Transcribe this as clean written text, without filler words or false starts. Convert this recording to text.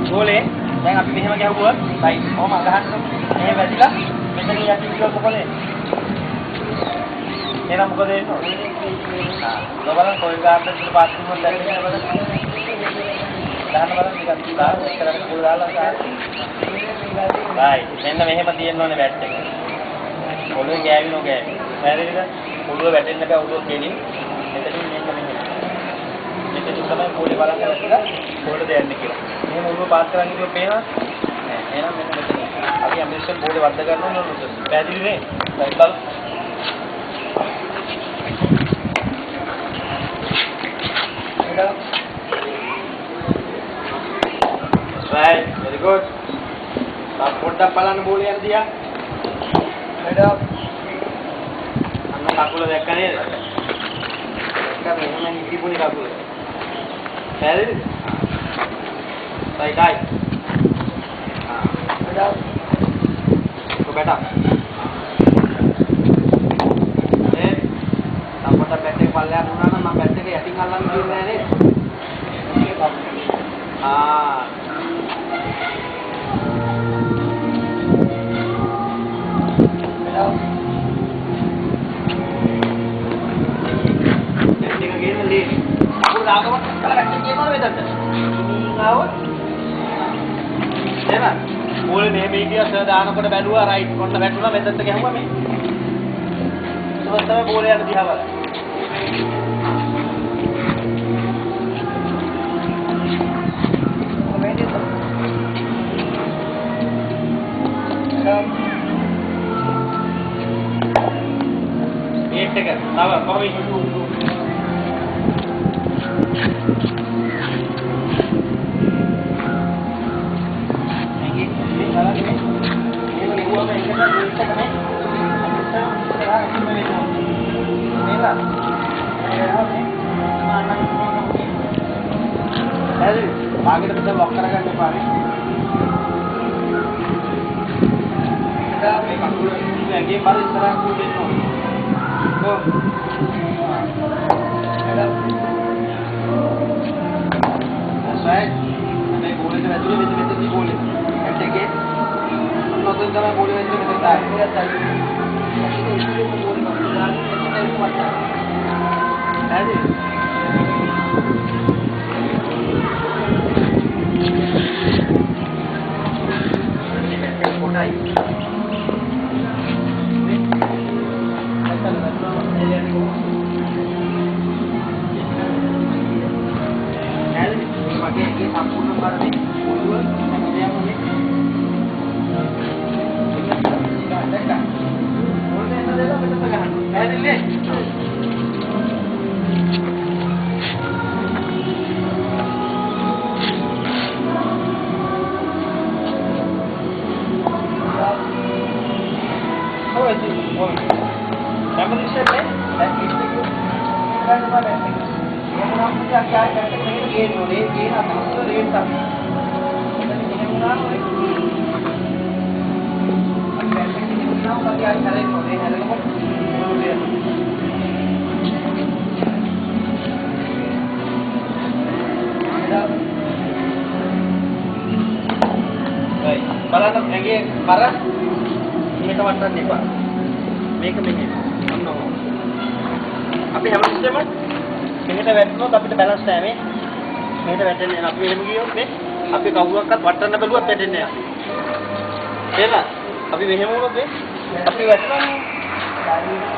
boleh දැන් අපි මෙහෙම ගැහුවොත් right කොහොම අගහන්න මෙහෙම වැදිලා මෙතන යටි විදියට කොහොමද එහෙනම් මොකද වෙන්නේ බලන්න කොයි ගානට ඉස්සර පාස්ටික් වල දැක්කේ බලන්න දාන්න බලන්න ටිකක් දාන්න එක්කරට පොල් දාලා right මෙන්න මෙහෙම තියෙන්න ඕනේ බැට් එක පොළොවේ ගෑවිනෝ ගෑවි පැහැදිලිද පොළොව වැටෙන්න බෑ උඩ ගෙලින් මෙතනින් මෙන්න මෙහෙම මෙතන තමයි පොළේ බලන්න කියලා පොළොව දෙන්නේ කියලා එහෙම උඩ පාස් කරන් ඉතින් පේනවා එහෙනම් මෙන්න මෙතන අපි ඇම්බිෂන් බෝඩේ වද්ද ගන්න ඕනේ පැහැදිලි නේ right බලන්න right very good පොඩ්ඩක් බලන්න බෝලේ යන දිහා right up අන්න කකුල දැක්ක නේද දැක්ක මෙහෙම ඉතිපුණි කකුල පැහැදිලිද right right right up go better අපට බැට් එක පල්ලෙහාට වුණා නම් මම බැට් එක යටින් අල්ලන්න කිව්වේ නෑ නේද? බැට් එක ගේන්න ලේ. අපුර දාගම කල බැට් එක ගේනවා වේදන්ට. ආවොත් එහෙනම් බෝලේ මෙහෙම හිටියා සර් දානකොට බැලුවා රයිට් කොන්න වැටුණා මෙතනට ගැහුවා මේ. ඒක තමයි බෝලේ යන දිහා බලන්න. एक सेकंड तब कभी आगे तो लॉक करा करने पारे ये बार इस तरह को देखो तो शायद मैं बोले तो वैसे नहीं बोले ऐसे के हम लोग तो इतना बोले वैसे नहीं करता है मेरा चाहिए इसलिए तो बोले नहीं पड़ता है जी බලන්න ඇගේ බර මේක වටන්න එපා මේක මෙහෙම අන්න අපි හැම සිස්ටම මෙහෙට වැටුනොත් අපිට බැලන්ස් නැහැ මේ මෙහෙට වැටෙන්නේ නැහැ අපි එහෙම ගියොත් මේ අපි කවුරක්වත් වටන්න බැලුවත් වැටෙන්නේ නැහැ එහෙනම් අපි මෙහෙම වුණොත් අපි වැටෙනවා